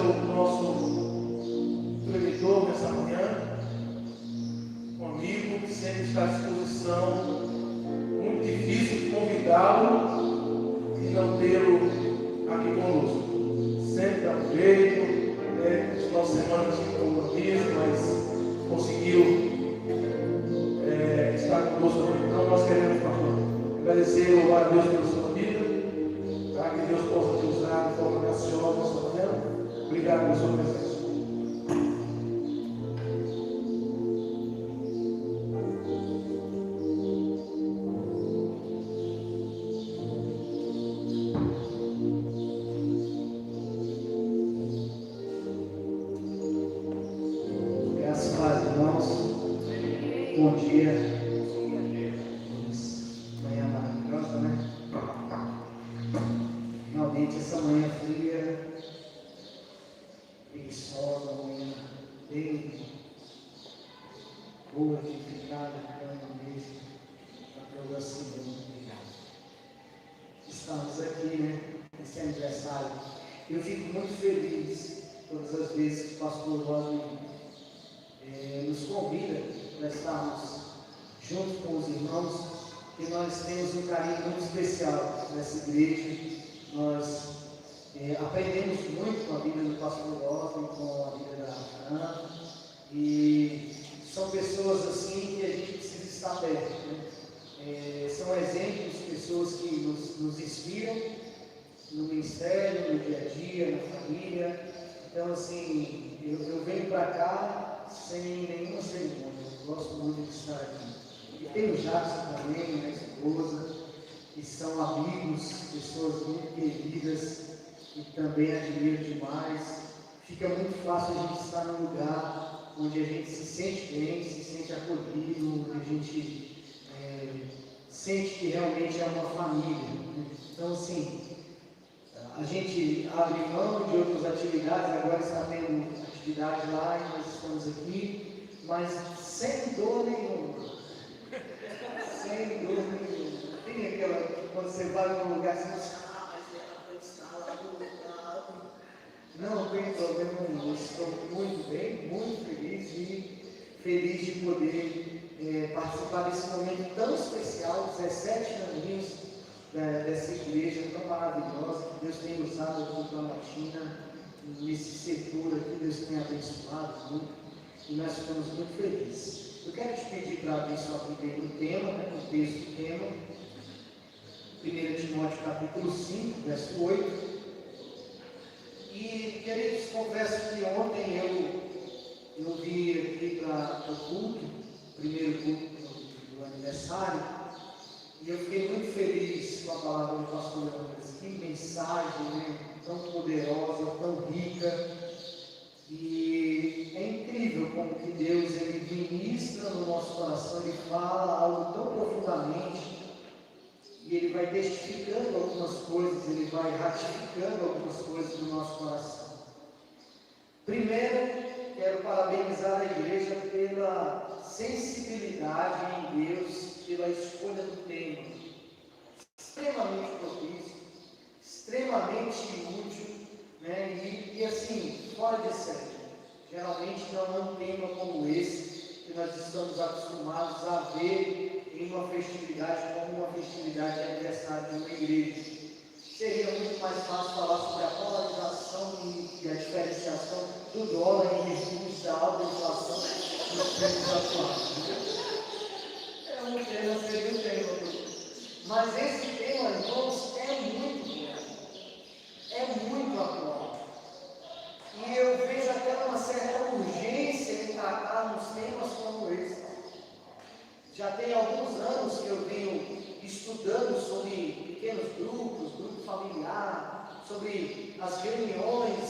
o nosso pregador nessa manhã, um amigo que sempre está à disposição. Muito difícil convidá-lo e não tê-lo aqui conosco. Sempre dá um jeito, nos nossos semanas de compromisso, mas conseguiu estar conosco. Então nós queremos, pastor, agradecer e louvar a Deus pela sua vida, tá? Que Deus possa te usar de forma graciosa na sua vida. Obrigado pela sua presença. Bom dia, manhã maravilhosa, né? Finalmente essa manhã fria, preguiçosa, manhã bem boa de ficar na cama mesmo, para toda a semana. Obrigado. Estamos aqui, né? Esse aniversário. Eu fico muito feliz todas as vezes que o pastor Rosa nos convida para estarmos juntos com os irmãos, e nós temos um carinho muito especial nessa igreja. Nós aprendemos muito com a vida do pastor Otto, com a vida da Fran, e são pessoas assim que a gente precisa estar perto, né? São exemplos, pessoas que nos inspiram no ministério, no dia a dia, na família. Então assim, eu venho para cá sem nenhuma cerimônia. Eu gosto muito de estar aqui. E tem o Jackson também, minha esposa, que são amigos, pessoas muito queridas, e também admiro demais. Fica muito fácil a gente estar num lugar onde a gente se sente bem, se sente acolhido, onde a gente sente que realmente é uma família. Então, assim, a gente abre mão de outras atividades, agora está tendo atividade lá e nós estamos aqui, mas sem dor nenhuma. Sem dor nenhuma. Tem aquela, quando você vai num lugar assim, mas está lá do lado. Não tem problema nenhum. Estou muito bem, muito feliz de poder participar desse momento tão especial, 17 aninhos dessa igreja tão maravilhosa que Deus tem usado aqui na Latina, nesse setor aqui. Deus tem abençoado muito e nós ficamos muito felizes. Eu quero te pedir para abrir sua Bíblia no tema, no texto do tema, 1 Timóteo capítulo 5, verso 8. E, queridos, confesso que ontem eu vim aqui para o culto, primeiro culto do aniversário, e eu fiquei muito feliz com a palavra do pastor Lucas. Que mensagem, né? Tão poderosa, tão rica. E é incrível como que Deus ele ministra no nosso coração, ele fala algo tão profundamente, e ele vai testificando algumas coisas, ele vai ratificando algumas coisas no nosso coração. Primeiro, quero parabenizar a igreja pela sensibilidade em Deus, pela escolha do tema, extremamente propício, extremamente útil, né? E assim, fora de série. Geralmente não é um tema como esse que nós estamos acostumados a ver em uma festividade como uma festividade de aniversário de uma igreja. Seria muito mais fácil falar sobre a polarização e a diferenciação do dólar em virtude da alta inflação nos tempos atuais. Não seria um tema. Mas esse tema, irmãos, é muito bom. É muito atual. E eu vejo até uma certa urgência em tratarmos temas como esse. Já tem alguns anos que eu venho estudando sobre pequenos grupos, grupo familiar, sobre as reuniões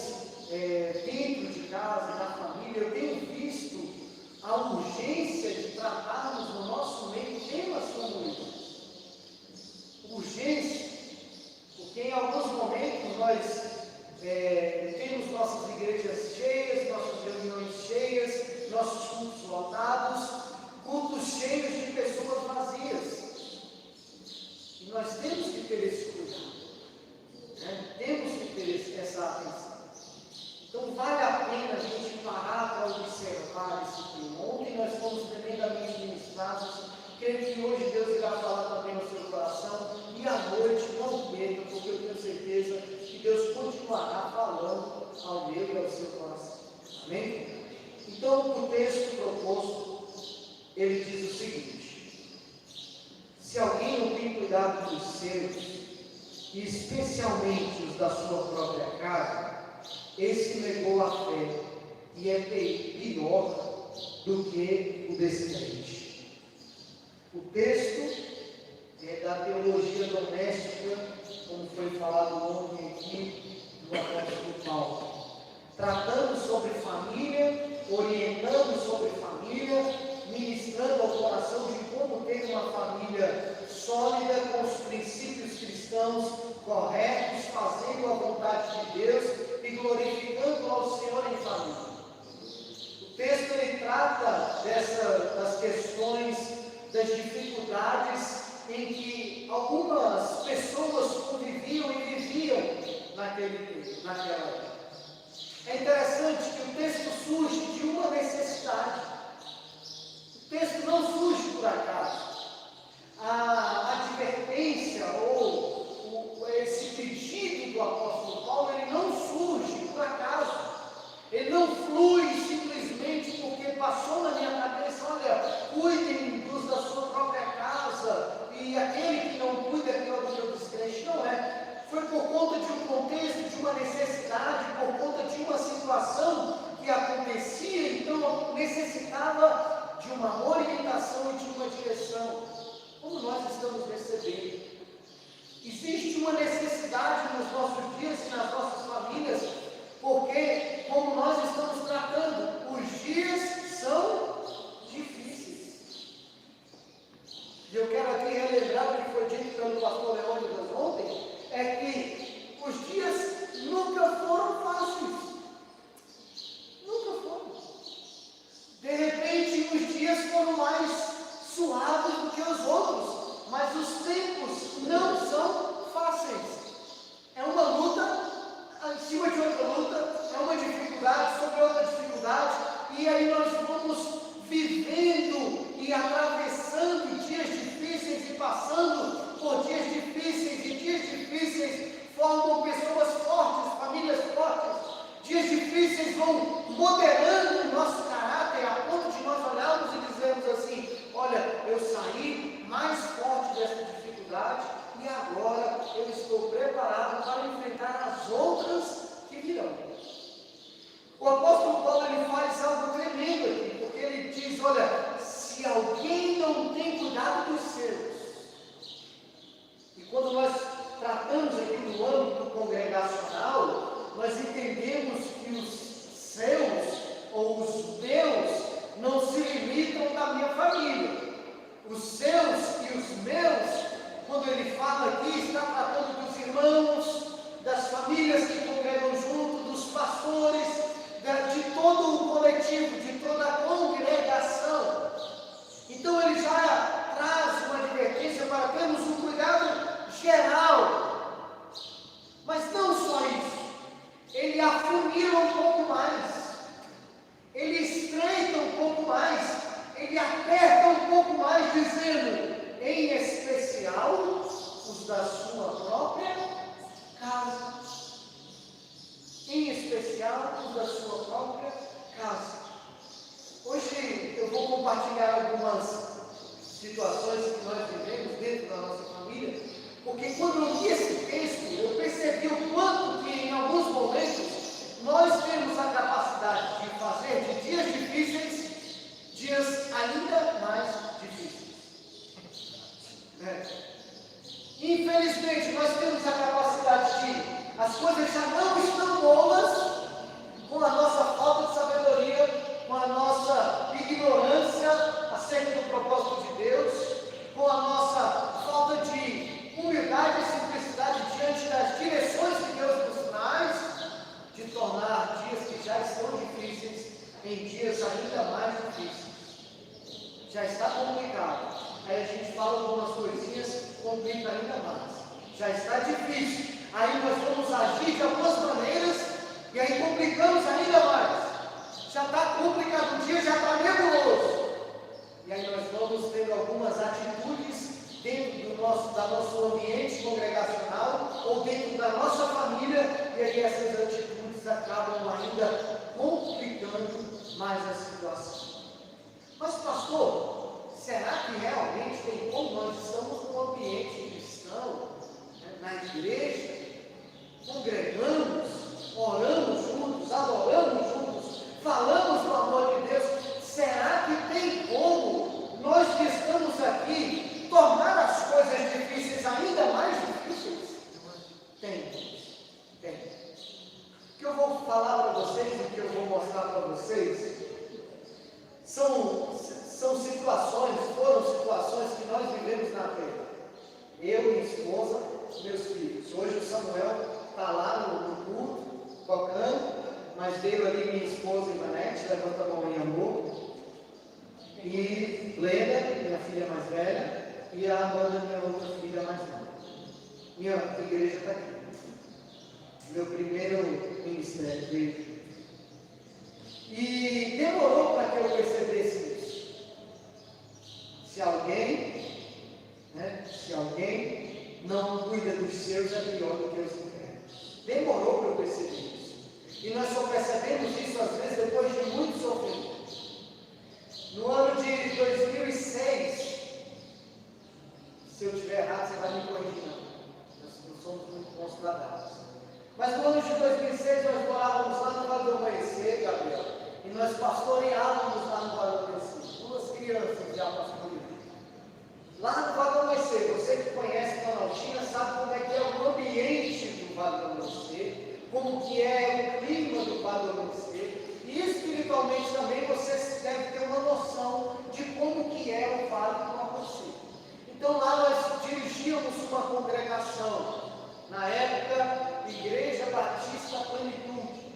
dentro de casa, da família. Eu tenho visto a urgência de tratarmos no nosso meio temas como esse. Urgência. Creio que hoje Deus irá falar também no seu coração. E à noite, não perca, porque eu tenho certeza que Deus continuará falando ao meu e ao seu coração. Amém? Então, o texto proposto, ele diz o seguinte: se alguém não tem cuidado dos seus, e especialmente os da sua própria casa, esse negou a fé e é pior do que o descrente. O texto é da teologia doméstica, como foi falado ontem aqui no apóstolo Paulo, tratando sobre família, orientando sobre família, ministrando ao coração de como ter uma família sólida, com os princípios cristãos corretos, fazendo a vontade de Deus e glorificando ao Senhor em família. O texto ele trata das questões, das dificuldades em que algumas pessoas conviviam e viviam naquela época. É interessante que o texto surge de uma necessidade. O texto não surge por acaso. A advertência ou esse pedido do apóstolo Paulo, ele não surge por acaso. Ele não flui simplesmente porque passou na minha cabeça: olha, cuidem dos da sua própria casa, e aquele que não cuida é pior do que o descrente. Não é. Foi por conta de um contexto, de uma necessidade, por conta de uma situação que acontecia, então necessitava de uma orientação e de uma direção. Como nós estamos recebendo? Existe uma necessidade nos nossos dias e nas nossas famílias, porque, como nós estamos tratando, os dias são difíceis. E eu quero aqui relembrar o que foi dito pelo pastor Leônidas ontem, é que os dias nunca foram fáceis. Nunca foram. De repente, os dias foram mais suaves do que os outros, mas os tempos não são fáceis. É uma luta em cima de outra luta, é uma dificuldade sobre outra dificuldade, e aí nós vamos vivendo e atravessando dias difíceis e passando por dias difíceis, e dias difíceis formam pessoas fortes, famílias fortes. Dias difíceis vão modelando o nosso caráter a ponto de nós olharmos e dizermos assim: olha, eu saí mais forte dessa dificuldade e agora eu estou preparado para enfrentar as outras que virão. O apóstolo Paulo ele faz algo tremendo aqui, porque ele diz: olha, se alguém não tem cuidado dos seus. E quando nós tratamos aqui no âmbito congregacional, nós entendemos que os seus ou os meus não se limitam da minha família. Os seus e os meus, quando ele fala aqui, está tratando dos irmãos, das famílias que congregam junto, dos pastores, de todo o coletivo, de toda a congregação. Então ele já traz uma advertência para termos um cuidado geral. Mas não só isso. Ele afunila um pouco mais. Ele estreita um pouco mais. Ele aperta um pouco mais, dizendo: em especial os da sua própria casa. Em especial os da sua própria casa. Hoje eu vou compartilhar algumas situações que nós vivemos dentro da nossa família, porque quando eu li esse texto, eu percebi o quanto que em alguns momentos nós temos a capacidade de fazer de dias difíceis dias ainda mais difíceis. Infelizmente, nós temos a capacidade de as coisas já não estão boas, com a nossa falta de sabedoria, com a nossa ignorância acerca do propósito de Deus, com a nossa falta de humildade e simplicidade diante das direções que Deus nos traz, de tornar dias que já estão difíceis em dias ainda mais difíceis. Já está complicado. Aí a gente fala algumas coisinhas, complica ainda mais. Já está difícil. Aí nós vamos agir de algumas maneiras e aí complicamos ainda mais. Já está complicado, o dia já está nebuloso. E aí nós vamos tendo algumas atitudes dentro da nosso ambiente congregacional ou dentro da nossa família, e aí essas atitudes acabam ainda complicando mais a situação. Mas pastor, será que realmente tem como? Nós estamos num ambiente cristão, né, na igreja, congregamos, oramos juntos, adoramos juntos, falamos do amor de Deus. Será que tem como nós que estamos aqui tornar as coisas difíceis ainda mais difíceis? Tem. O que eu vou falar para vocês, o que eu vou mostrar para vocês, foram situações que nós vivemos na terra. Eu, minha esposa, meus filhos. Hoje o Samuel está lá no culto, tocando, mas veio ali minha esposa Ivanete, levanta a mão em amor, e Leda, minha filha mais velha, e a Amanda, minha outra filha mais nova. Minha igreja está aqui. Meu primeiro ministério veio aqui. E demorou para que eu percebesse isso. Se alguém não cuida dos seus, é pior do que os incrédulos. Demorou para eu perceber isso. E nós só percebemos isso às vezes depois de muito sofrimento. No ano de 2006, se eu estiver errado, você vai me corrigir, nós não somos muito bons para dados. Mas no ano de 2006 nós morávamos lá no Vale do Amanhecer, Gabriel, e nós pastoreávamos lá no Vale do Amanhecer. 2 crianças já pastoreavam. Lá no Vale do Amanhecer, você que conhece Planaltina sabe como é que é o ambiente do Vale do Amanhecer, como que é o clima do Vale do Amanhecer, e espiritualmente também você deve ter uma noção de como que é o Vale do Amanhecer. Então lá nós dirigíamos uma congregação, na época, Igreja Batista Plenitude,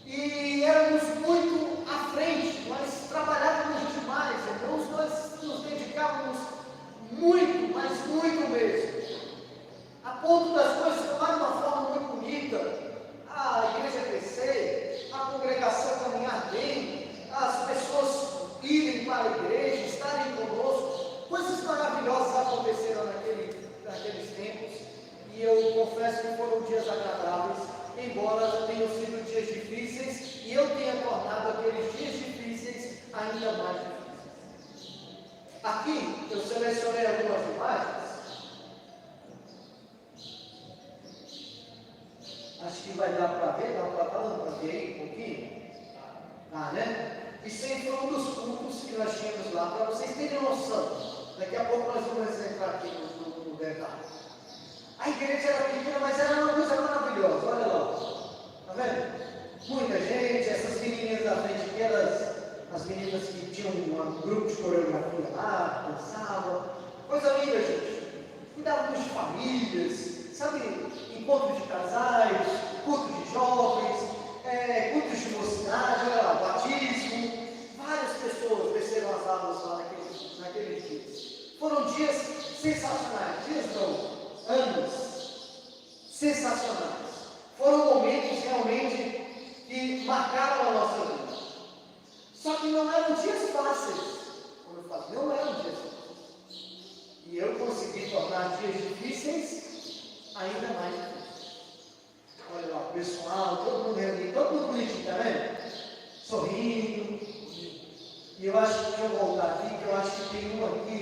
e éramos muito à frente, nós trabalhávamos demais, irmãos, nós nos dedicávamos muito, mas muito mesmo, a ponto das coisas tomarem uma forma muito bonita, a igreja crescer, a congregação caminhar bem, as pessoas irem para a igreja, estarem conosco, coisas maravilhosas aconteceram naqueles tempos, e eu confesso que foram dias agradáveis, embora tenham sido dias difíceis, e eu tenha tornado aqueles dias difíceis ainda mais difíceis. Aqui eu selecionei algumas imagens. Acho que vai dar para ver, dá para ver aí um pouquinho? Né? Isso aí foi um dos cultos que nós tínhamos lá, para vocês terem noção. Daqui a pouco nós vamos entrar aqui no detalhe. A igreja era pequena, mas era uma coisa maravilhosa, olha lá. Está vendo? Muita gente, essas menininhas da frente aqui, as meninas que tinham um grupo de coreografia lá, dançavam. Coisa linda, gente. Cuidávamos de famílias, sabe? Encontro de casais, culto de jovens, cultos de mocidade, olha lá, batismo. Várias pessoas desceram as águas lá naqueles dias. Foram dias sensacionais, dias não, anos sensacionais. Foram momentos realmente que marcaram a nossa vida. Só que não eram dias fáceis, como eu falo, não eram dias fáceis. E eu consegui tornar dias difíceis ainda mais difíceis. Olha lá, o pessoal, todo mundo reunido, todo mundo bonitinho, tá vendo? Sorrindo. E eu acho que, deixa eu voltar aqui, que eu acho que tem um aqui,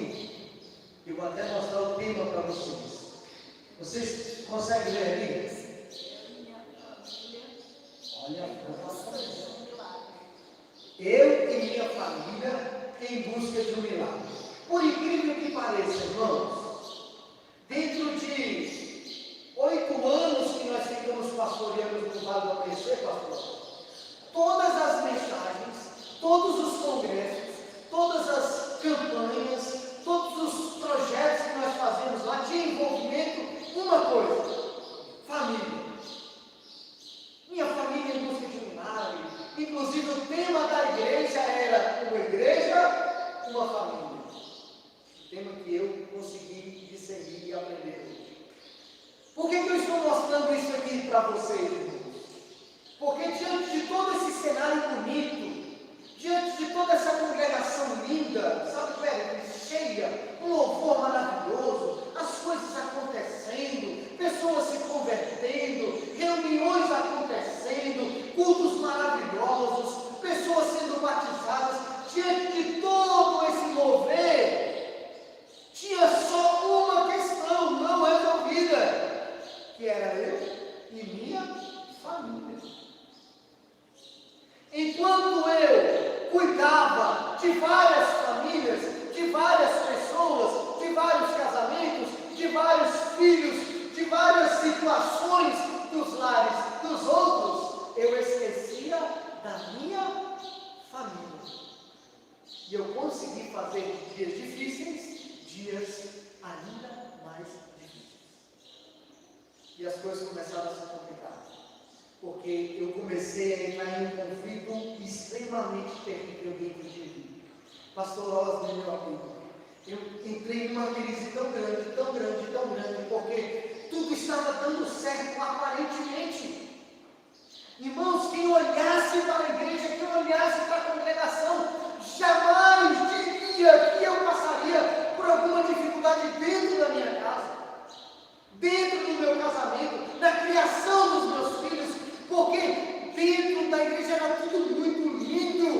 que eu vou até mostrar o tema para vocês. Vocês conseguem ler ali? Olha, eu e minha família em busca de um milagre. Por incrível que pareça, irmãos, dentro de 8 anos que nós ficamos pastoreando no Vale do Amanhecer, pastor, todas as mensagens, todos os congressos, todas as campanhas, todos os projetos que nós fazemos lá tinham envolvimento uma coisa: família. Minha família em busca de um milagre. Inclusive o tema da igreja era uma igreja, uma família. Tema que eu consegui discernir e aprender. Por que eu estou mostrando isso aqui para vocês, irmãos? Porque diante de todo esse cenário bonito diante de toda essa congregação linda, sabe, velho, cheia, um louvor maravilhoso, as coisas acontecendo, pessoas se convertendo, reuniões acontecendo, cultos maravilhosos, pessoas sendo batizadas, diante de todo esse mover, tinha só uma questão não resolvida, que era eu e minha família. Enquanto eu cuidava de várias famílias, de várias pessoas, de vários casamentos, de vários filhos, de várias situações dos lares dos outros, eu esquecia da minha família. E eu consegui fazer de dias difíceis, dias ainda mais difíceis. E as coisas começaram a se complicar. Porque eu comecei a entrar em um conflito extremamente terrível dentro de mim. Pastor Osni, meu amigo, eu entrei numa crise tão grande, tão grande, tão grande, porque tudo estava dando certo aparentemente. Irmãos, quem olhasse para a igreja, quem olhasse para a congregação, jamais diria que eu passaria por alguma dificuldade dentro da minha casa, dentro do meu casamento, na criação dos meus filhos, porque dentro da igreja era tudo muito lindo,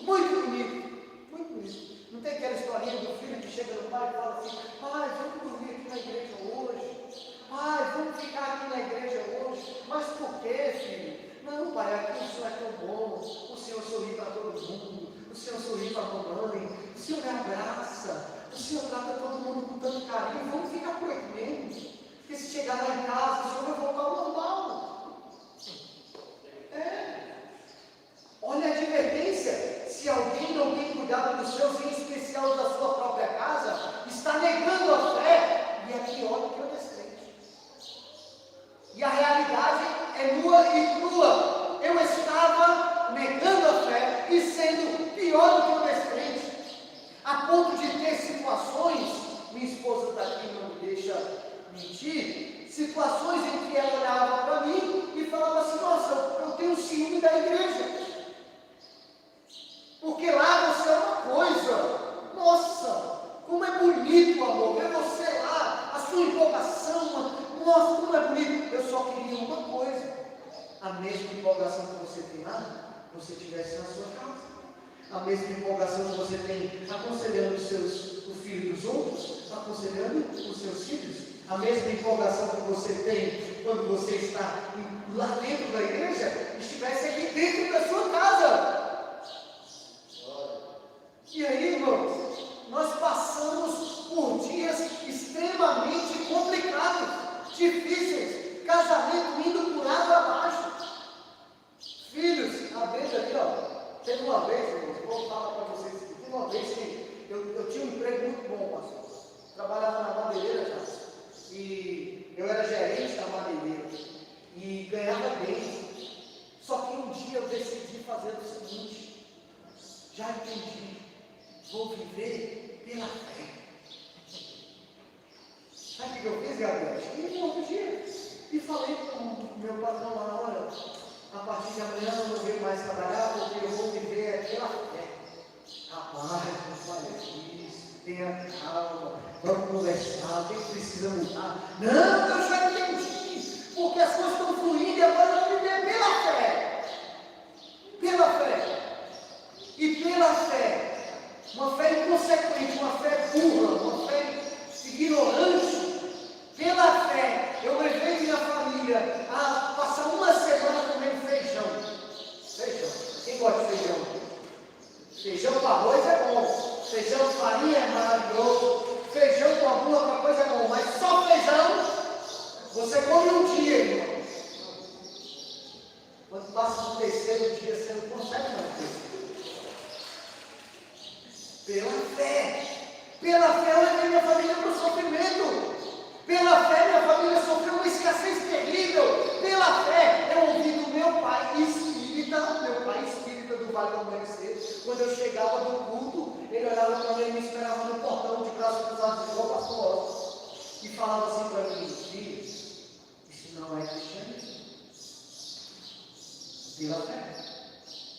muito bonito, muito bonito. Não tem aquela historinha do filho que chega no pai e fala assim: pai, vamos dormir aqui na igreja hoje, pai, vamos ficar aqui na igreja hoje. Mas por quê, filho? Não, pai, aqui o senhor é tão bom, o senhor sorri para todo mundo, o senhor sorri para a mamãe, o senhor me abraça, o senhor trata todo mundo com tanto carinho, vamos ficar por aqui mesmo, porque se chegar lá em casa, o senhor vai voltar ao normal. Olha a advertência: se alguém não tem cuidado dos seus, em especial da sua própria casa, está negando a fé, e é pior do que o descrente. E a realidade é nua e crua. Eu estava negando a fé e sendo pior do que o descrente, a ponto de ter situações, minha esposa está aqui, não me deixa mentir, situações em que ela olhava para mim e falava assim: nossa, eu tenho ciúme da igreja, porque lá você é uma coisa, nossa, como é bonito, amor, ver você lá, a sua empolgação, nossa, como é bonito. Eu só queria uma coisa: a mesma empolgação que você tem lá, você tivesse na sua casa. A mesma empolgação que você tem aconselhando o filho dos outros, aconselhando os seus filhos. A mesma empolgação que você tem quando você está lá dentro da igreja, estivesse aqui dentro da sua casa. E aí, irmãos, nós passamos por dias extremamente complicados, difíceis, casamento indo por água abaixo, filhos, a vez ali, ó. Teve uma vez, irmãos, vou falar para vocês, teve uma vez que eu tinha um emprego muito bom, pastor. Trabalhava na madeireira já, e eu era gerente da madeireira, e ganhava bem. Só que um dia eu decidi fazer o seguinte: já entendi, vou viver pela fé. Sabe o que eu fiz, Gabriel? Cheguei no outro dia e falei para o meu patrão lá: olha, a partir de amanhã eu não vou mais trabalhar, porque eu vou viver pela fé. Rapaz, não fale isso, tenha calma, vamos conversar, o que precisa mudar? Não, eu já entendi, porque as coisas estão fluindo e agora eu vou viver pela fé. Pela fé. E pela fé, uma fé inconsequente, uma fé burra, uma fé ignorante, pela fé, eu levei minha família a passar uma semana comendo feijão. Feijão. Quem gosta de feijão? Feijão com arroz é bom. Feijão com farinha é maravilhoso. Feijão com alguma outra coisa é bom. Mas só feijão, você come um dia, irmão. Quando passa no terceiro dia, você não consegue mais ter. Pela fé. Pela fé, eu levei minha família para o sofrimento. Pela fé, minha família sofreu uma escassez terrível. Pela fé, eu ouvi do meu pai espírita do Vale do Amanhecer. Quando eu chegava do culto, ele olhava para mim e me esperava no portão de braços cruzados, igual o pastor Osni, e falava assim para mim: filho, isso não é cristianismo. Pela fé.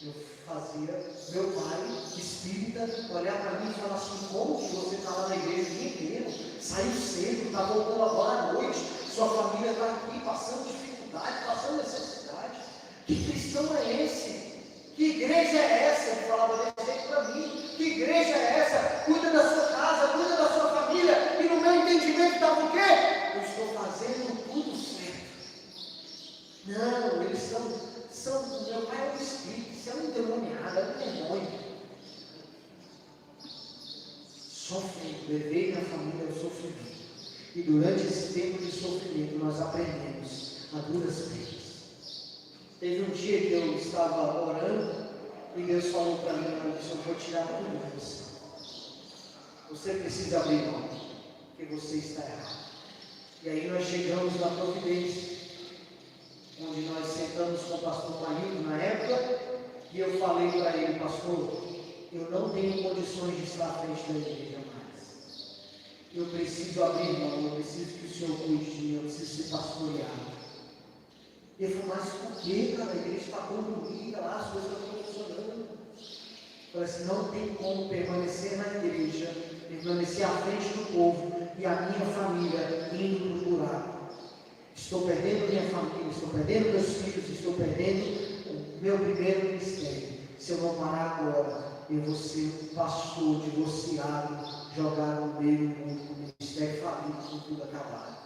Eu fazia meu pai, espírita, olhar para mim e falar assim: como que você está lá na igreja o dia inteiro, saiu cedo, está voltando agora à noite, sua família está aqui passando dificuldade, passando necessidade. Que cristão é esse? Que igreja é essa? Ele falava desse jeito para mim. Que igreja é essa? Cuida da sua casa, cuida da sua família. E no meu entendimento está por quê? Eu estou fazendo tudo certo. Não, eles são meu pai é um espírito, isso é um endemoniado, é um demônio. Sofrendo, levei minha família ao sofrimento. E durante esse tempo de sofrimento nós aprendemos a duras penas. Teve um dia que eu estava orando e Deus falou para mim: eu vou tirar tudo de você. Você precisa abrir mão, porque você está errado. E aí nós chegamos na Providência, onde nós sentamos com o pastor Marildo na época, e eu falei para ele: pastor, eu não tenho condições de estar à frente da igreja mais. Eu preciso abrir mão, eu preciso que o Senhor cuide de mim, eu preciso ser pastoreado. Ele falou: mas por que, cara? A igreja está concluída lá, as coisas estão funcionando. Eu falei assim: não tem como permanecer na igreja, permanecer à frente do povo e a minha família indo para o buraco. Estou perdendo minha família, estou perdendo meus filhos, estou perdendo o meu primeiro ministério. Se eu não parar agora, eu vou ser um pastor divorciado, jogado no meio do mundo, com o ministério falido, com tudo acabado.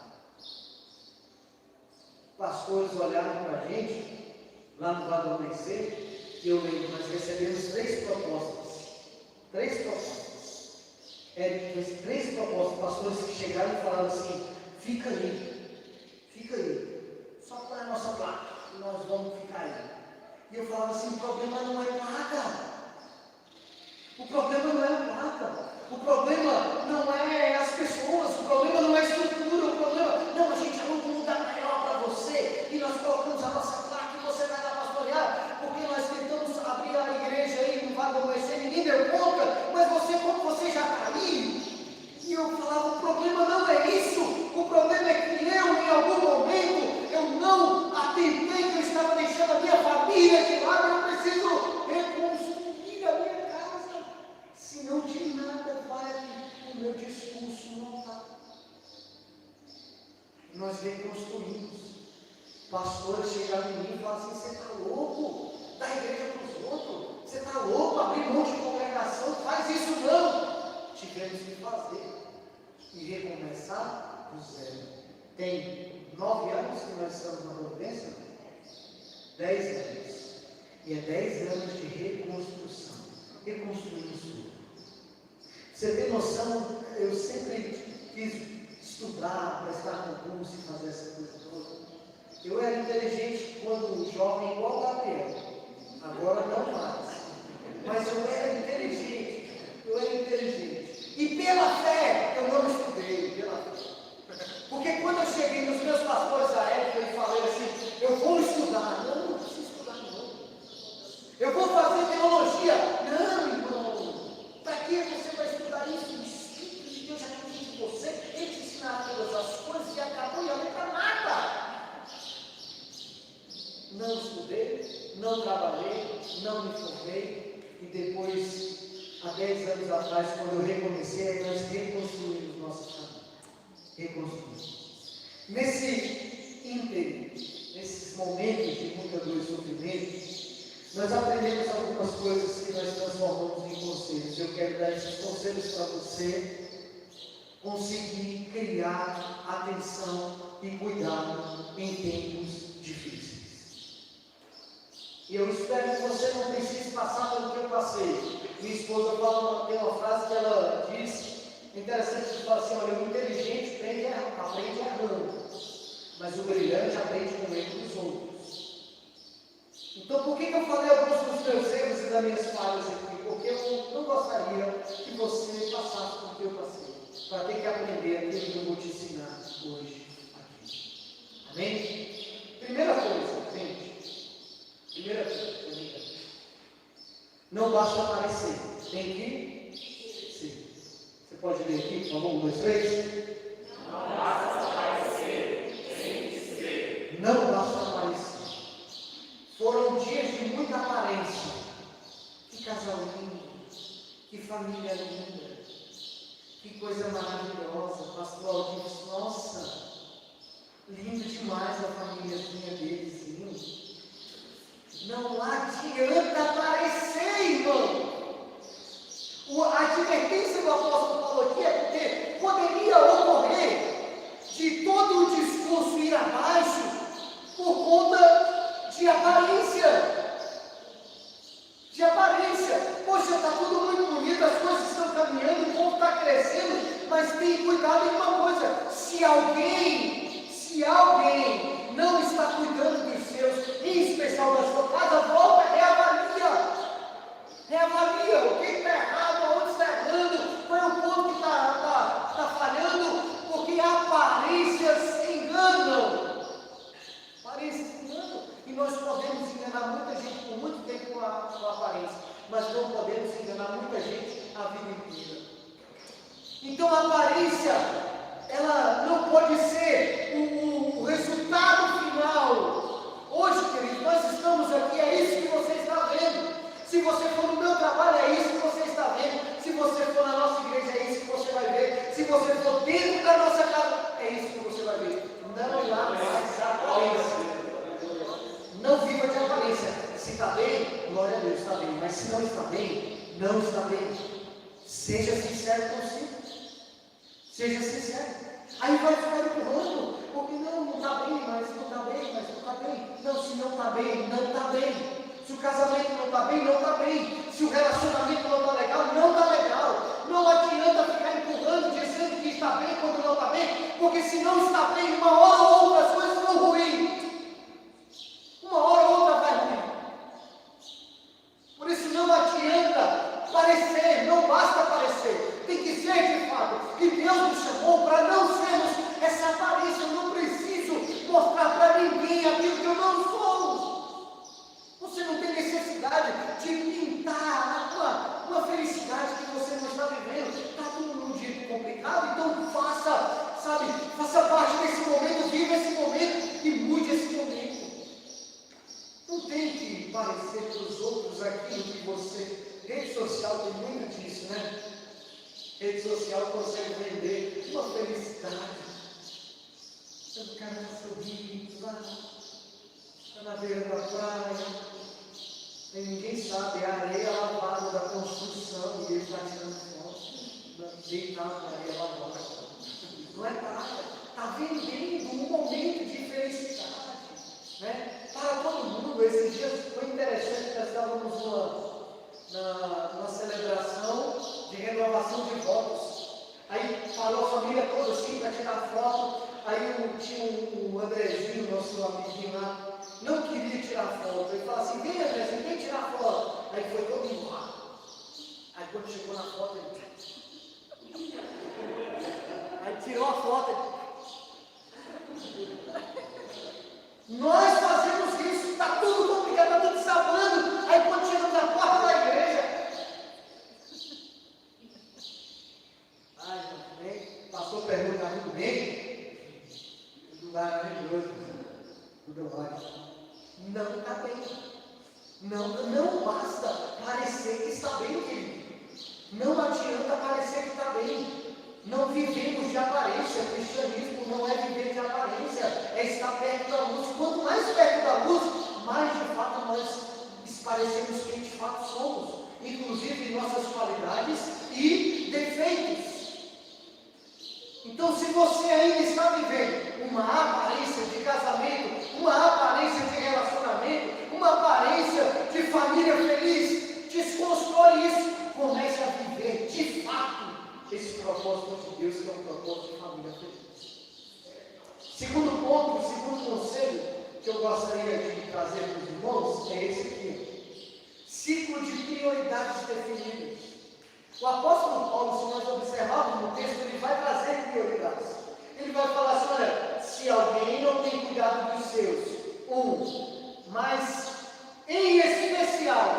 Pastores olharam para a gente, lá no Vale do Amanhecer, e eu lembro, nós recebemos 3 propostas. 3 propostas. Três propostas, pastores que chegaram e falaram assim: fica aí, só põe a nossa placa, e nós vamos ficar aí. E eu falava assim: o problema não é placa. O problema não é a placa. O problema não é as pessoas, o problema não é a estrutura, o problema... Não, a gente aluga um lugar maior para você, e nós colocamos a nossa placa e você vai lá pastorear, porque nós tentamos abrir a igreja aí no Vale do Amanhecer, ninguém deu conta, mas como você já caiu. E eu falava: o problema não é isso, o problema é que em algum momento, eu não atentei que eu estava deixando a minha família de lado, eu preciso reconstruir a minha casa, senão de nada vai o meu discurso montar. Nós reconstruímos. Pastores chegaram em mim e falaram assim: você está louco? Dá igreja para os outros? Você está louco? Abrir mão de congregação? Faz isso não! Tivemos que fazer e recomeçar do zero. Tem 9 anos que nós estamos na Providência? 10 anos. E é 10 anos de reconstrução. Reconstruímos tudo. Você tem noção? Eu sempre quis estudar, prestar concurso e fazer essa coisa toda. Eu era inteligente quando jovem, igual o Gabriel. Agora não mais. Mas eu era inteligente. E pela fé, eu não estudei, pela fé. Porque quando eu cheguei nos meus pastores da época e falei assim: eu vou estudar. Não preciso estudar não. Eu vou fazer teologia. Não, irmão. Para que você vai estudar isso? O Espírito de Deus já tem de você. Ele te ensinará todas as coisas e acabou, e não é para nada. Não estudei, não trabalhei, não me formei, e depois, há 10 anos atrás, quando eu recomecei, nós reconstruímos nossa família. Reconstruímos. Nesse ínterim, nesses momentos de muita dor e sofrimento, nós aprendemos algumas coisas que nós transformamos em conselhos. Eu quero dar esses conselhos para você conseguir criar atenção e cuidado em tempos difíceis. E eu espero que você não precise passar pelo que eu passei. Minha esposa tem uma frase que ela diz, interessante, que fala assim: olha, o inteligente aprende errando, mas o brilhante aprende com o erro dos outros. Então, por que eu falei alguns dos meus erros e das minhas falhas aqui? Porque eu não gostaria que você passasse por que eu passei, para ter que aprender aquilo que eu vou te ensinar hoje aqui. Amém? Primeira coisa, gente. Não basta aparecer, tem que ser. Você pode ler aqui, por favor? 1, 2, 3. Não basta aparecer, tem que ser. Não basta aparecer. Foram dias de muita aparência, família linda. Que coisa maravilhosa. Pastor Aldir disse, nossa, lindo demais a famíliazinha deles. Não adianta aparecer, irmão. A advertência do apóstolo Paulo aqui é porque poderia ocorrer de todo o discurso ir abaixo por conta de aparência. De aparência. Poxa, está tudo muito bonito, as coisas estão caminhando, o povo está crescendo, mas tem cuidado em uma coisa: se alguém não está cuidando dos seus, em especial da sua casa, volta, reavalia. Reavalia o que está errado, onde está errando, qual é o ponto que está falhando, porque aparências enganam. Aparências enganam. E nós podemos enganar muita gente por muito tempo com a aparência, mas não podemos enganar muita gente a vida inteira. Então a aparência, ela não pode ser o resultado final. Hoje, queridos, nós estamos aqui, é isso que você está vendo. Se você for no meu trabalho, é isso que você está vendo. Se você for na nossa igreja, é isso que você vai ver. Se você for dentro da nossa casa, é isso que você vai ver. Não lá mais aparência. Não viva de aparência. Se está bem, glória a Deus, está bem. Mas se não está bem, não está bem. Seja sincero consigo. Seja sincero. Aí vai ficar empurrando, porque não está bem, mas não está bem, mas não está bem. Não, se não está bem, não está bem. Se o casamento não está bem, não está bem. Se o relacionamento não está legal, não está legal. Não adianta ficar empurrando, dizendo que está bem quando não está bem, porque se não está bem, uma hora ou outra as coisas vão ruim. Uma hora ou outra vai ruim. Por isso não adianta parecer, não basta parecer. Tem que ser de fato. E Deus nos chamou para não sermos essa aparência. Eu não preciso mostrar para ninguém aquilo que eu não sou. Você não tem necessidade de pintar uma felicidade que você não está vivendo. Está tudo num dia complicado, então faça parte desse momento, viva esse momento e mude esse momento. Não tem que parecer para os outros aquilo que você... Rede social tem muito disso, né? Rede social consegue vender uma felicidade. O cara está sorrindo lá, está na beira da praia. E ninguém sabe, é a areia lavada da construção e ele está tirando foto, deitado na areia lavada. Não é praia, está vendendo um momento de felicidade, né? Para todo mundo. Esses dias foi interessante, nós estávamos numa celebração de renovação de votos. Aí parou a família toda assim para tirar foto. Aí tinha o Andrezinho, nosso amiguinho lá, não queria tirar foto. Ele falou assim: vem Andrezinho, vem tirar foto. Aí foi todo mundo lá. Aí quando chegou na foto, ele... Aí tirou a foto. Nós fazemos isso, está tudo complicado, está tudo sabando. Aí quando chegamos na porta da igreja, ai, bem, pastor pergunta, está tudo bem? Tudo maravilhoso, tudo ótimo. Não está bem. Não basta parecer que está bem, querido. Não adianta parecer que está bem. Não vivemos de aparência. O cristianismo não é viver de aparência, é estar perto da luz. Quanto mais perto da luz, mais de fato nós parecemos quem de fato somos, inclusive nossas qualidades e defeitos. Então, se você ainda está vivendo uma aparência de casamento, uma aparência de relacionamento, uma aparência de família feliz, desconstrói isso. Comece a viver de fato esse propósito de Deus, que é um propósito de família feliz. Segundo ponto, o segundo conselho que eu gostaria de trazer para os irmãos é esse aqui: ciclo de prioridades definidas. O apóstolo Paulo, se nós observarmos no texto, ele vai trazer prioridades. Ele vai falar assim: olha, se alguém não tem cuidado dos seus, mas em especial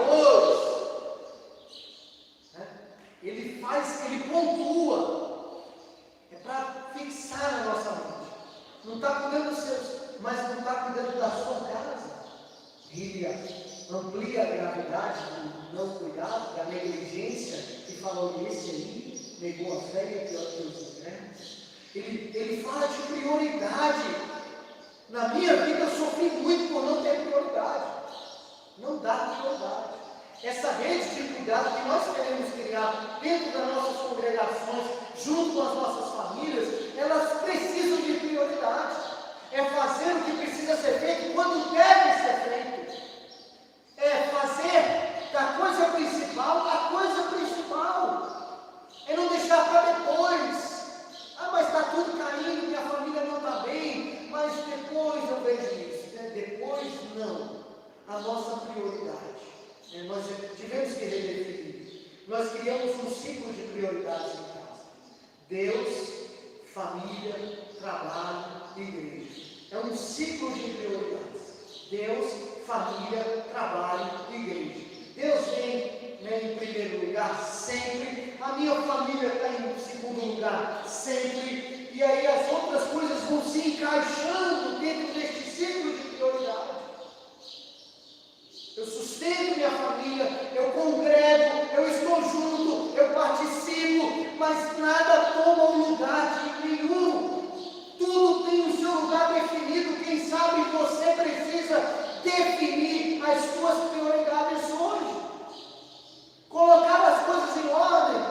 ele pontua, é para fixar na nossa mente. Não está cuidando dos seus, mas não está cuidando da sua casa. amplia a gravidade do não cuidado, da negligência, e fala, esse aí negou a fé e é pior que os incrédulos. Ele fala de prioridade. Na minha vida eu sofri muito por não ter prioridade. Não dá prioridade. Essa rede de cuidado que nós queremos criar dentro das nossas congregações, junto com as nossas famílias, elas precisam de prioridade. É fazer o que precisa ser feito quando deve ser feito. É fazer da coisa principal a coisa principal. É não deixar para depois. Ah, mas está tudo caindo, minha família não está bem, mas depois eu vejo isso. Depois não. A nossa prioridade. Nós tivemos que redefinir. Nós criamos um ciclo de prioridades em casa. Deus, família, trabalho e igreja. É um ciclo de prioridades. Deus, família, trabalho e igreja. Deus vem em primeiro lugar sempre. A minha família está em segundo lugar sempre. E aí as outras coisas vão se encaixando dentro deste ciclo de prioridades. Eu sustento minha família, eu congrego, eu estou junto, eu participo, mas nada toma o lugar de nenhum. Tudo tem o seu lugar definido. Quem sabe você precisa definir as suas prioridades hoje. Colocar as coisas em ordem.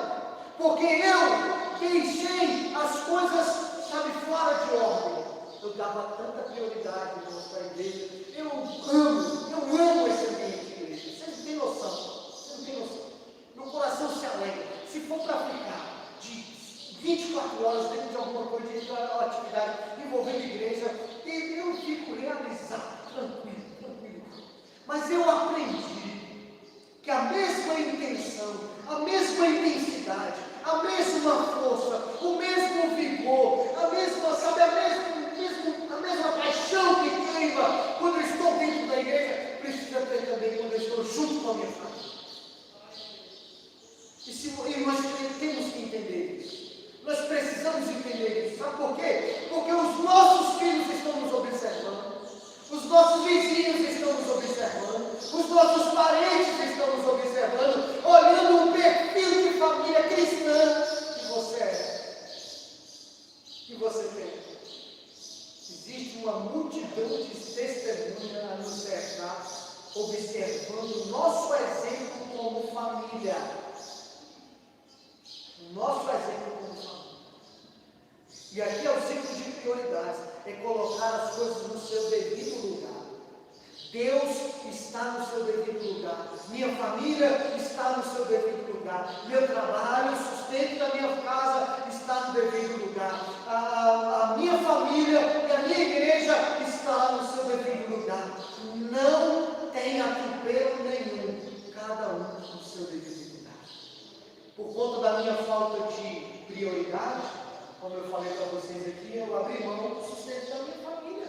Porque eu deixei as coisas, sabe, fora de ordem. Eu dava tanta prioridade para a igreja. Eu amo esse ambiente de igreja. Vocês não têm noção. Meu coração se alegra. Se for para ficar de 24 horas dentro de alguma coisa, de uma atividade envolvendo igreja, eu fico realizado, tranquilo. Mas eu aprendi que a mesma intenção, a mesma intensidade, a mesma força, o mesmo vigor, a mesma paixão que queima quando eu estou dentro da igreja, precisa ter também quando eu estou junto com a minha família. E nós temos que entender isso. Nós precisamos entender isso. Sabe por quê? Porque os nossos filhos estão nos observando. Os nossos vizinhos estão nos observando. Os nossos parentes estão nos observando. Olhando o perfil de família cristã que você é. Que você tem. Existe uma multidão de testemunhas a nos cercar, observando o nosso exemplo como família. O nosso exemplo como família. E aqui é o ciclo de prioridades, é colocar as coisas no seu devido lugar. Deus está no seu devido lugar. Minha família está no seu devido lugar. Meu trabalho, o sustento da minha casa está no devido lugar. A minha família e a minha igreja está no seu devido lugar. Não tem atropelo nenhum. Cada um no seu devido lugar. Por conta da minha falta de prioridade, como eu falei para vocês aqui, eu abri mão do sustento da minha família.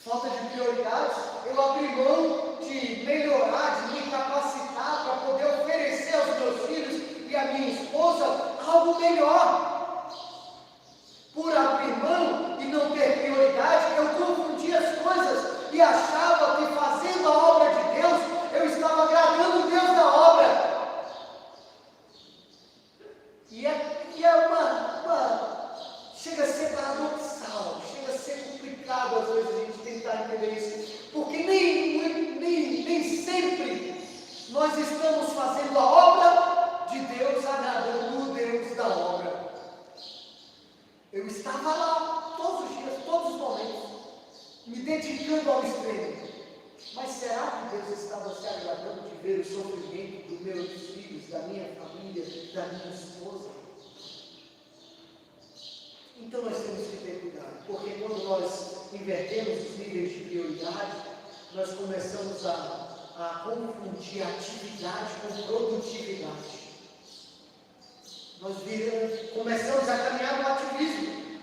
Falta de prioridades, eu abri mão de melhorar, de me capacitar para poder oferecer aos meus filhos e à minha esposa algo melhor. Por abrir mão e não ter prioridade, eu confundi as coisas e achava que fazendo a obra de Deus, eu estava agradando o Deus da obra. Chega a ser paradoxal, chega a ser complicado às vezes a gente tentar entender isso, porque nem sempre nós estamos fazendo a obra de Deus agradando o Deus da obra. Eu estava lá todos os dias, todos os momentos, me dedicando ao extremo. Mas será que Deus estava se agradando de ver o sofrimento dos meus filhos, da minha família, da minha esposa? Então nós temos que ter cuidado, porque quando nós invertemos os níveis de prioridade, nós começamos a confundir atividade com produtividade. Nós começamos a caminhar no ativismo.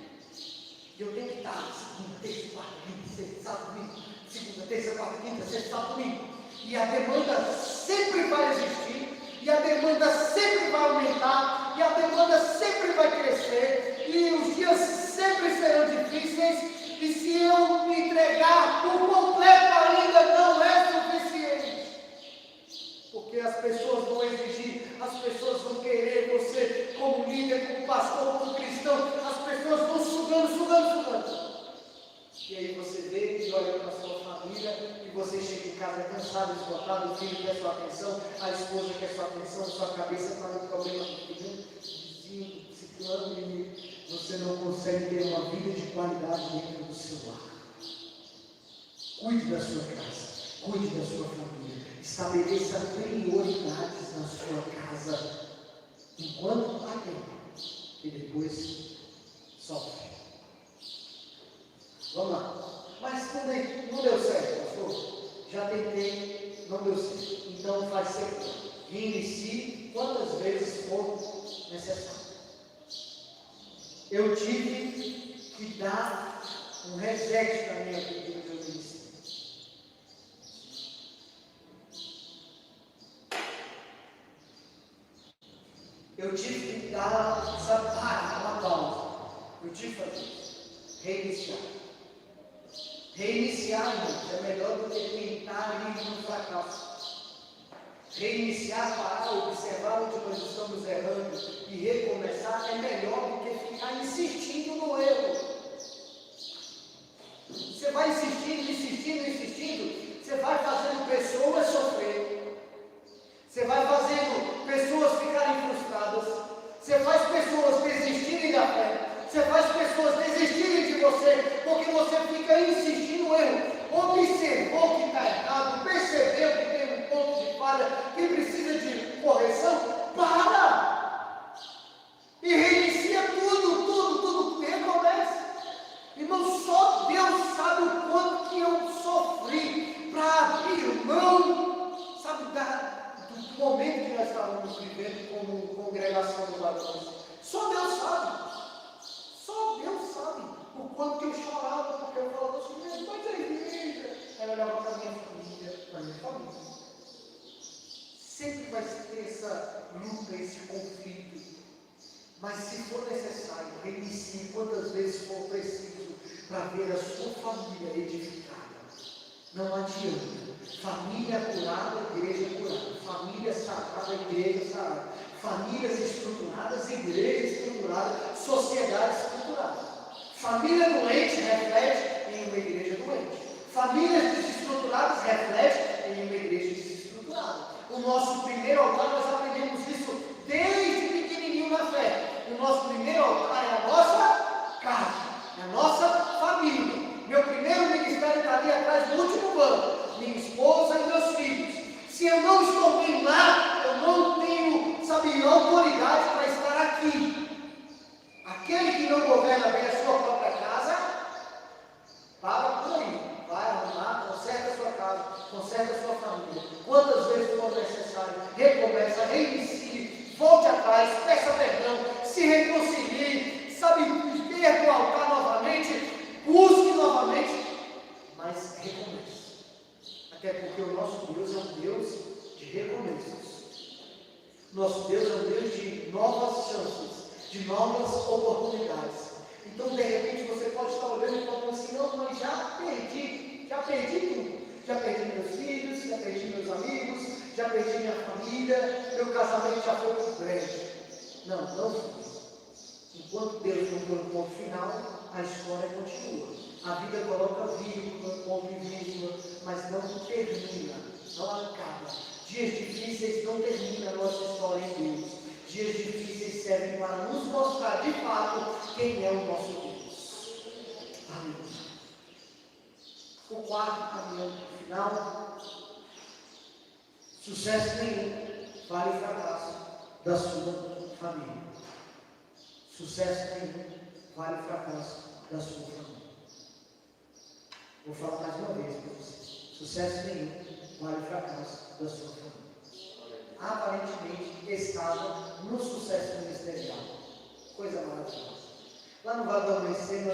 Eu tenho que estar segunda, terça, quarta, quinta, sexta, sábado, domingo. Segunda, terça, quarta, quinta, sexta, sábado, domingo. E a demanda sempre vai existir, e a demanda sempre vai aumentar, e a demanda sempre vai crescer. E os dias sempre serão difíceis, e se eu me entregar por completo ainda não é suficiente. as pessoas vão exigir, as pessoas vão querer você como líder, como pastor, como cristão, as pessoas vão sugando. E aí você vê e olha para a sua família e você chega em casa cansado, esgotado, o filho quer sua atenção, a esposa quer sua atenção, sua cabeça está no problema do filho, vizinho, ciclano, e você não consegue ter uma vida de qualidade dentro do seu lar. Cuide da sua casa, cuide da sua família, estabeleça prioridades na sua casa, enquanto há tempo, e depois sofre. Vamos lá. Mas não deu certo, pastor. Já tentei, não deu certo. Então faz sempre. Reinicie quantas vezes for necessário. Eu tive que dar um reset na minha vida no meu ministério. Eu tive que dar, uma pausa. Eu tive que fazer isso. Reiniciar. Reiniciar, irmãos, é melhor do que tentar ali no fracasso. Reiniciar, parar, observar onde nós estamos errando e recomeçar é melhor do que ficar insistindo no erro. Você vai insistindo, você vai fazendo pessoas sofrer. Você vai fazendo pessoas ficarem frustradas. Você faz pessoas desistirem da fé. Você faz pessoas desistirem de você, porque você fica insistindo no erro. Observou que está errado, percebeu que tem um ponto de falha, que precisa de correção, para! E reinicia tudo, recomeça. Irmão, só Deus sabe o quanto que eu sofri para abrir mão, sabe, do momento que nós estávamos vivendo como congregação do Varões. Só Deus sabe. Só Deus sabe o quanto que eu chorava, porque eu falava assim, mas a igreja, ela olhava para a minha família, Sempre vai ter essa luta, esse conflito. Mas se for necessário, reinicie quantas vezes for preciso para ver a sua família edificada. Não adianta. Família curada, igreja curada. Família sarada, igreja sarada. Famílias estruturadas, igreja estruturada, sociedade estruturada. Família doente reflete em uma igreja doente. Famílias desestruturadas refletem em uma igreja desestruturada. O nosso primeiro altar, nós aprendemos isso desde pequenininho na fé. O nosso primeiro altar é a nossa casa, é a nossa família. Meu primeiro ministério está ali atrás do último banco. Minha esposa e meus filhos. Se eu não estou bem lá, eu não tenho, autoridade para estar aqui. Aquele que não governa bem a sua própria casa, para por aí. Vai arrumar, conserta a sua casa, conserta a sua família. Quantas vezes for necessário, recomeça, reinicie, volte atrás, peça perdão, se reconcilie, perca o altar novamente, busque novamente, mas recomece. Até porque o nosso Deus é um Deus de recomeços. Nosso Deus é um Deus de novas chances, de novas oportunidades. Então, de repente, você pode estar olhando e falando assim, não, mas já perdi tudo. Já perdi meus filhos, já perdi meus amigos, já perdi minha família, meu casamento já foi por breve. Não foi. Enquanto Deus não põe um ponto final, a história continua. A vida coloca vírgula, ponto e vírgula, mas não termina, não acaba. Dias difíceis não terminam a nossa história em Deus. Dias difíceis servem para nos mostrar de fato quem é o nosso Deus. Amém. O quarto caminhando para o final. Sucesso nenhum vale o fracasso da sua família. Sucesso nenhum vale o fracasso da sua família. Vou falar mais uma vez para você. Sucesso nenhum vale o fracasso da sua família. Aparentemente estava no sucesso ministerial. Coisa maravilhosa. Lá no Vale do Amanhecer,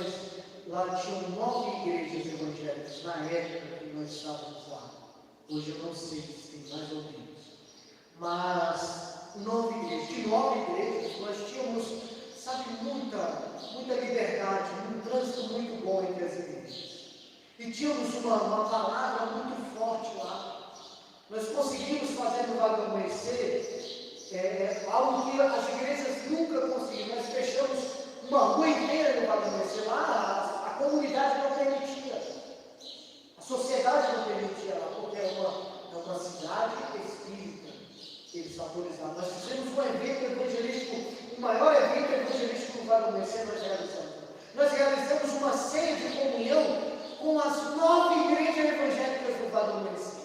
lá tinham 9 igrejas evangélicas na época que nós estávamos lá. Hoje eu não sei se tem mais ou menos. Mas 9 igrejas. De 9 igrejas, nós tínhamos, muita liberdade, um trânsito muito bom entre as igrejas. E tínhamos uma palavra muito forte lá. Nós conseguimos fazer no Vale do Amanhecer algo que as igrejas nunca conseguiram. Nós fechamos uma rua inteira no Vale do Amanhecer. Lá a comunidade não permitia, a sociedade não permitia lá, porque é uma cidade espírita que eles autorizaram. Nós fizemos um evento evangelístico, o maior evento evangelístico no Vale do Amanhecer nós realizamos. Nós realizamos uma ceia de comunhão com as 9 igrejas evangélicas do Vale do Amanhecer.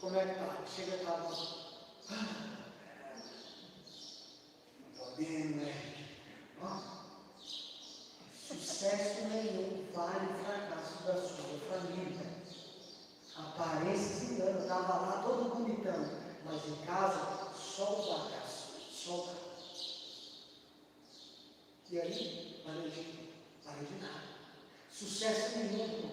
Como é que está? Chega a estar. Não está bem, né? Sucesso nenhum vale o fracasso da sua família. A aparência se engana, estava lá todo bonitão, mas em casa só o fracasso, só o fracasso. E aí, parei de nada. Sucesso nenhum.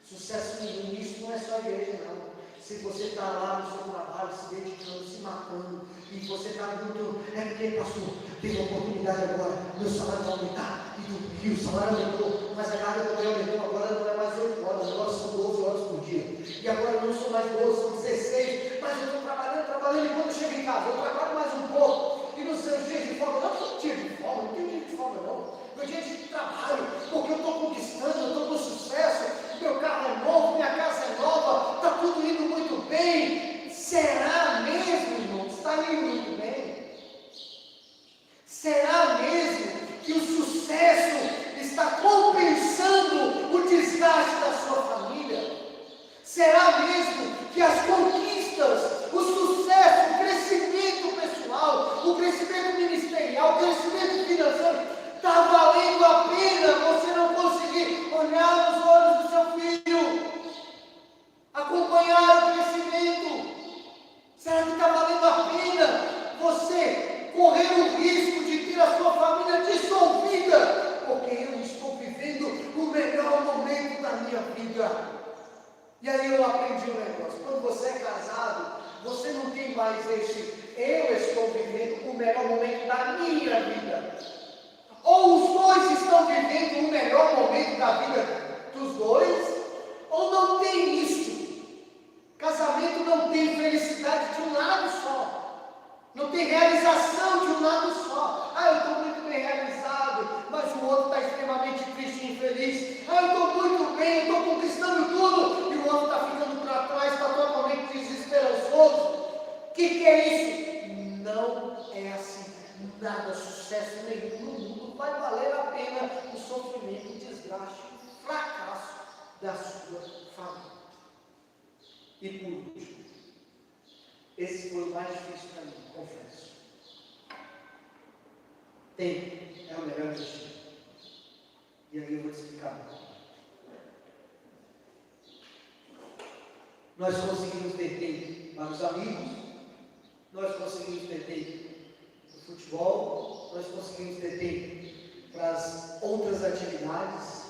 Sucesso nenhum. Isso não é só a igreja, não. Se você está lá no seu trabalho, se dedicando, se matando, e você está muito, porque pastor, teve oportunidade agora, meu salário vai aumentar, e o salário aumentou, mas a carga também aumentou, agora não é mais 8 horas, agora são 12 horas por dia. E agora não são mais 12, são 16, mas eu estou trabalhando, e quando eu chego em casa, eu trabalho mais um pouco, e nos seus dias de folga, não tem dia de folga, não tem dia de folga não. Meu dia de trabalho, porque eu estou conquistando, eu estou com sucesso, meu carro é novo, minha casa é nova, está tudo indo muito bem. Será mesmo, irmão? Está indo muito bem? Será mesmo que o sucesso está compensando o desgaste da sua família? Será mesmo que as conquistas, o sucesso, o crescimento pessoal, o crescimento ministerial, o crescimento financeiro, está valendo a pena você não conseguir olhar nos olhos do seu filho, acompanhar o crescimento? Será que está valendo a pena você correr o risco de ter a sua família dissolvida? Porque eu estou vivendo o melhor momento da minha vida. E aí eu aprendi um negócio: quando você é casado, você não tem mais eu estou vivendo o melhor momento da minha vida. Ou os dois estão vivendo o melhor momento da vida dos dois, ou não tem isso. Casamento não tem felicidade de um lado só, não tem realização de um lado só. Eu estou muito bem realizado, mas o outro está extremamente triste e infeliz. Eu estou muito bem, eu estou conquistando tudo, e o outro está ficando para trás, está totalmente desesperançoso. O que é isso? Não é assim. Nada, sucesso nenhum no mundo vai valer a pena o sofrimento, o desgaste, o fracasso da sua família. E por último, esse foi o mais difícil para mim, confesso. Tempo é o melhor investimento. E aí eu vou te explicar. Nós conseguimos ter tempo para os amigos, nós conseguimos ter tempo para o futebol, nós conseguimos ter tempo para as outras atividades,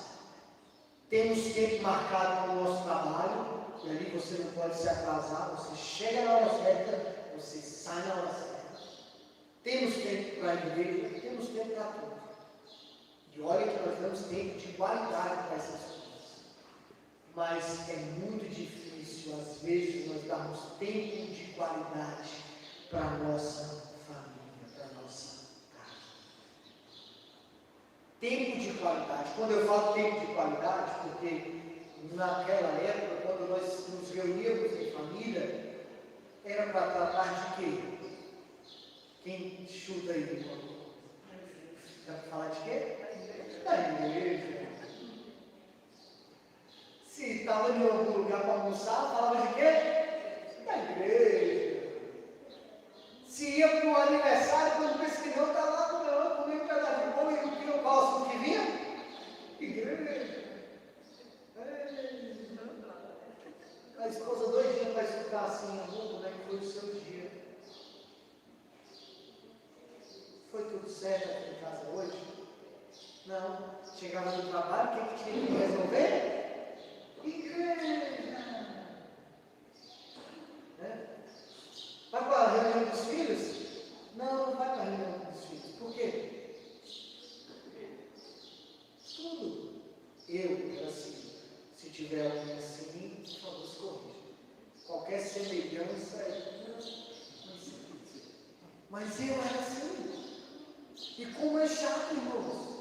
temos tempo marcado para o nosso trabalho, e ali você não pode se atrasar, você chega na hora certa, você sai na hora certa. Temos tempo para a igreja, temos tempo para tudo. E olha que nós damos tempo de qualidade para essas coisas. Mas é muito difícil, às vezes, nós darmos tempo de qualidade para a nossa família, para a nossa casa. Tempo de qualidade. Quando eu falo tempo de qualidade, porque naquela época, quando nós nos reuníamos em família, era para tratar de quê? Quem chuta aí, irmão? Dá para falar de quê? Da igreja. Se estava em algum lugar para almoçar, falava de quê? Da igreja. Se ia para o aniversário, quando pensa que não, está lá comendo um pedaço de pão, e o que eu gosto que vinha? Igreja. A esposa doidinha para escutar assim, amor, como é que foi o seu dia? Foi tudo certo aqui em casa hoje? Não. Chegava no trabalho, o que tinha que resolver? Igreja. Vai para a reunião dos filhos? Não, não vai para a reunião dos filhos. Por quê? Tudo. Eu era assim. Se tiver alguém assim, por favor, se corrija. Qualquer semelhança. Mas eu era assim. E como é chato, irmãos.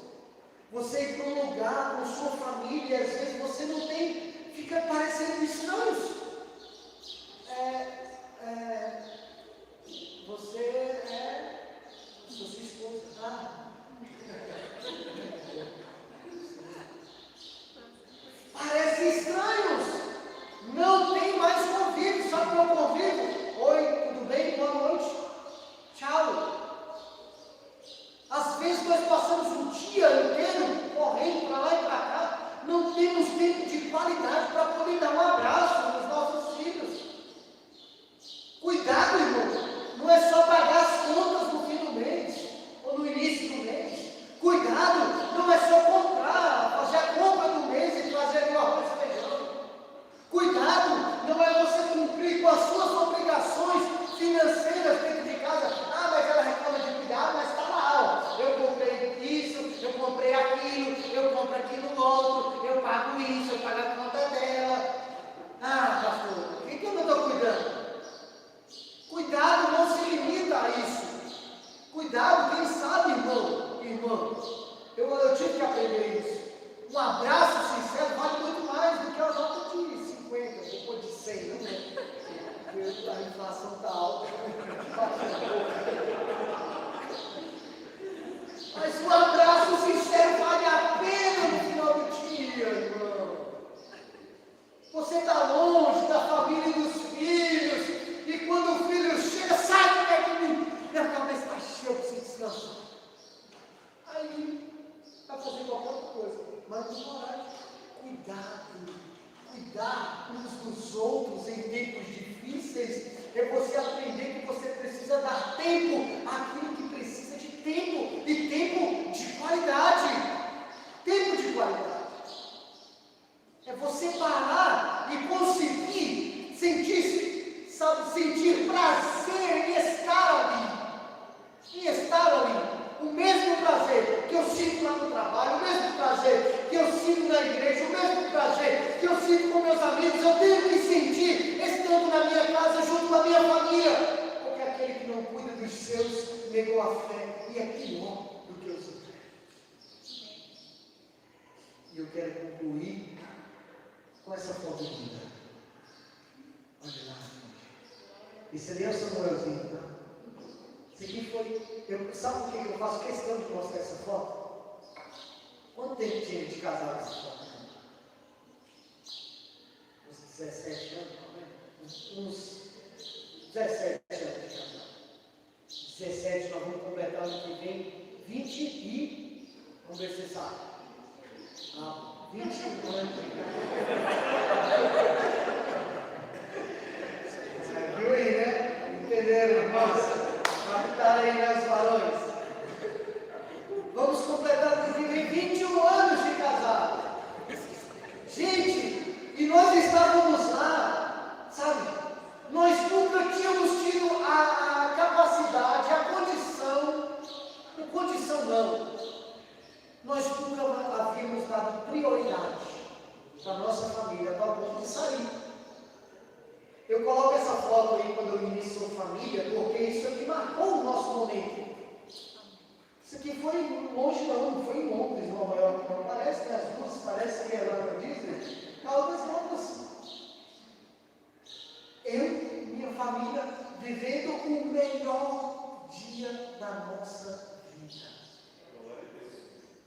Você ir para um lugar com sua família, e às vezes você não tem, fica parecendo estranhos. Você é sua esposa. Parece estranhos. Não tem mais convívio. Sabe qual é o convívio? Oi, tudo bem? Boa noite. Tchau. Às vezes nós passamos um dia inteiro correndo para lá e para cá. Não temos tempo de qualidade para poder dar um abraço nos nossos filhos. Cuidado, irmão. Não é só pagar as contas no fim do mês ou no início do mês. Cuidado, não é só comprar, fazer a compra do mês e trazer ali o arroz e feijão. Cuidado, não é você cumprir com as suas obrigações financeiras dentro de casa. Mas ela reclama de cuidado, mas está lá, ó. Eu comprei isso, eu comprei aquilo, eu compro aquilo outro, eu pago isso, eu pago a conta dela. Pastor, o que eu não estou cuidando? Cuidado, não se limita a isso. Cuidado, quem sabe, irmão, eu tive que aprender isso. Um abraço sincero vale muito mais do que a nota de 50, depois de 100, né? Porque a inflação está alta. Mas um abraço sincero vale a pena no final do dia, irmão. Você está longe da família e dos filhos. E quando o filho chega, sai perto de mim. Minha cabeça está cheia, eu preciso descansar. Aí, vai fazer qualquer coisa. Mas com coragem. Cuidar uns dos outros em tempos difíceis. É você aprender que você precisa dar tempo àquilo que precisa de tempo. E tempo de qualidade. Tempo de qualidade. É você parar e conseguir sentir prazer em estar ali. O mesmo prazer que eu sinto lá no trabalho, o mesmo prazer que eu sinto na igreja, o mesmo prazer que eu sinto com meus amigos, eu tenho que sentir estando na minha casa junto com a minha família. Porque aquele que não cuida dos seus negou a fé e é pior do que os outros. E eu quero concluir com essa foto de vida. Olha lá. Esse ali é o Samuelzinho, tá? Esse aqui foi. Sabe por que eu faço questão de mostrar essa foto? Quanto tempo tinha de casado essa foto? Uns 17 anos, uns 17 anos de casado. 17, nós vamos completar ano que vem 20 e. Vamos ver se você sabe. 21 anos. Viu aí, né? Entenderam, irmãos? Captaram aí, né, os varões? Vamos completar no que vem 21 anos de casado. Gente, e nós estávamos lá, sabe? Nós nunca tínhamos tido a capacidade, a condição não. Nós nunca havíamos dado prioridade para a nossa família, para o ponto de sair. Eu coloco essa foto aí quando eu inicio família, porque isso aqui marcou o nosso momento. Isso aqui foi longe não foi em Londres, Nova York, não parece, né? As duas parecem que é lá na Disney. Caldas novas. Eu e minha família vivendo o melhor dia da nossa vida.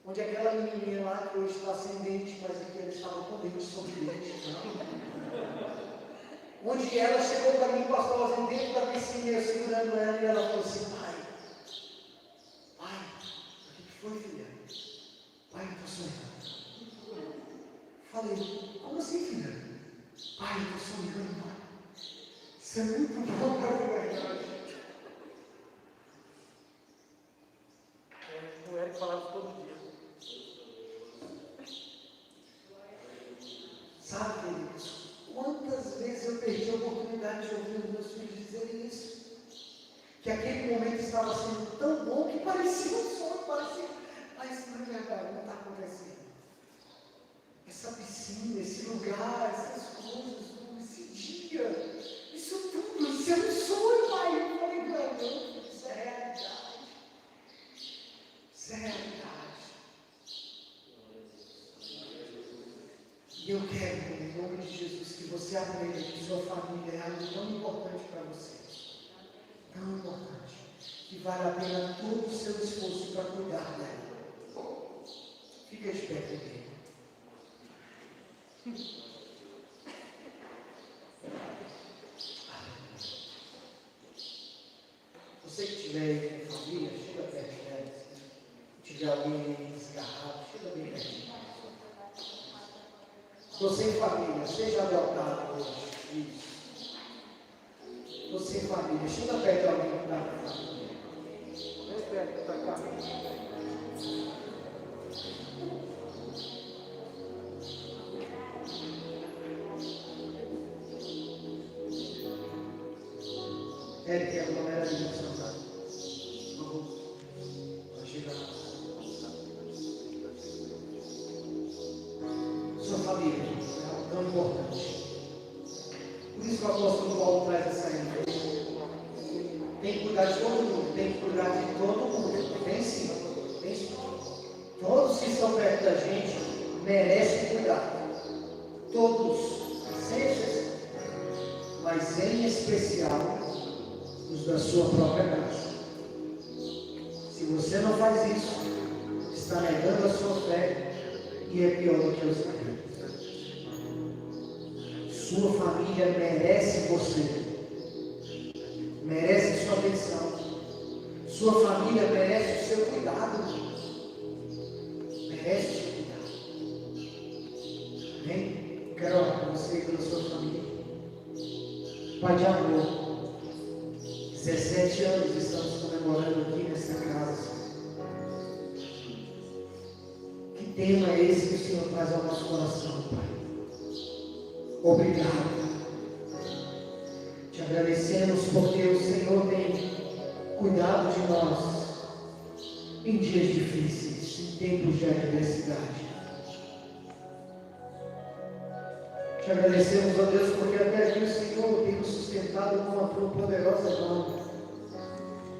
Onde aquela menininha lá que hoje está sem dente, mas aqui ela estava com dente sobre dente. Onde ela chegou para mim, pastorzinho, dentro da piscina, eu segurando ela, e ela falou assim: pai, o que foi, filha? Pai, eu estou sonhando. Falei: como assim, filha? Pai, eu estou sonhando, pai. Isso é muito bom para a verdade. O Eric falava todo dia. Sabe, queridos, quantas vezes eu perdi a oportunidade de ouvir os meus filhos dizerem isso? Que aquele momento estava sendo tão bom que parecia um sonho, mas não é verdade, não está acontecendo. Essa piscina, esse lugar, essas coisas, esse dia, isso você aprende que sua família é algo tão importante para você, tão importante, que vale a pena todo o seu esforço para cuidar dela. Fica esperto comigo. Você que tiver com família, chega perto dela. Se tiver alguém desgarrado, chega bem perto. Você em família, seja adotado hoje. Isso. Você em família, chega perto de alguém que está na família. Vem perto da família. Ele quer uma maneira de funcionar. Vai chegar. Sua família é algo tão importante. Por isso que o apóstolo Paulo traz essa ideia. Tem que cuidar de todo mundo. Tem que cuidar de todo mundo. Tem sim. Tem sim. Todos que estão perto da gente merecem cuidar. Todos. Sem exceção. Mas em especial os da sua própria casa. Se você não faz isso, está negando a sua fé e é pior do que os negros. Sua família merece você, merece sua atenção. Sua família merece o seu cuidado, merece o seu cuidado. Amém? Eu quero orar por você e pela sua família. Pai de amor, 17 anos estamos comemorando aqui nessa casa. Que tema é esse que o Senhor traz ao nosso coração, Pai? Obrigado. Te agradecemos porque o Senhor tem cuidado de nós em dias difíceis, em tempos de adversidade. Te agradecemos, ó Deus, porque até aqui o Senhor tem nos sustentado com a tua poderosa mão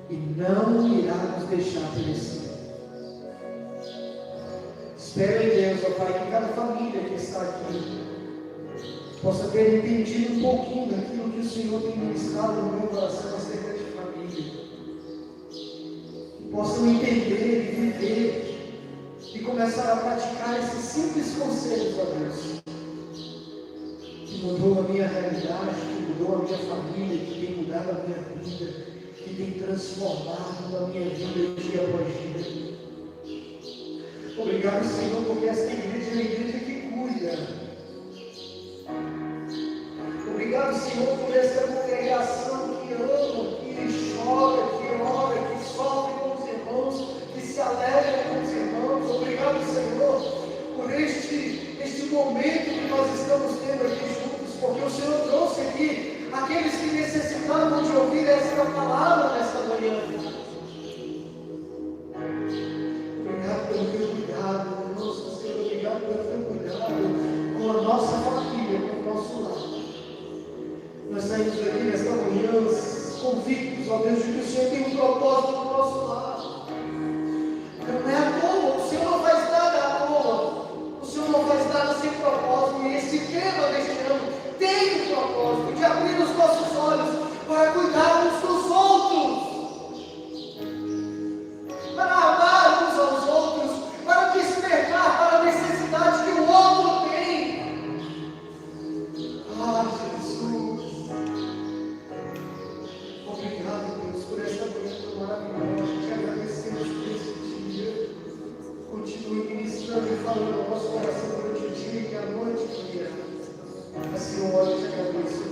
e não irá nos deixar perecer. Espero em Deus, ó Pai, que cada família que está aqui possa ter entendido um pouquinho daquilo que o Senhor tem ministrado no meu coração acerca de família. Que possam entender e viver e começar a praticar esses simples conselhos, ó Deus. Que mudou a minha realidade, que mudou a minha família, que tem mudado a minha vida, que tem transformado a minha vida dia após dia. Obrigado, Senhor, porque esta igreja é uma igreja que cuida. Obrigado, Senhor, por essa congregação que ama, que chora, que ora, que sofre com os irmãos, que se alegra com os irmãos. Obrigado, Senhor, por este momento que nós estamos tendo aqui juntos, porque o Senhor trouxe aqui aqueles que necessitavam de ouvir esta palavra nesta manhã. Obrigado pelo teu cuidado, nosso Senhor, obrigado pelo teu cuidado com a nossa família, com o nosso lar. Nós saímos daqui nesta manhã convictos, ó Deus, de que o Senhor tem um propósito no nosso lar. Não é à toa, o Senhor não faz nada à toa. O Senhor não faz nada sem propósito. E esse tema deste ano tem um propósito de abrir os nossos olhos para cuidar uns dos outros, para amar uns aos outros, para despertar para a necessidade que o outro tem. Ah, Jesus, obrigado, Deus, por esta manhã tão maravilhosa. Te agradecemos por esse dia. Continue ministrando e falando ao nosso coração durante o dia e a noite, Pai. Assim eu oro e te agradeço.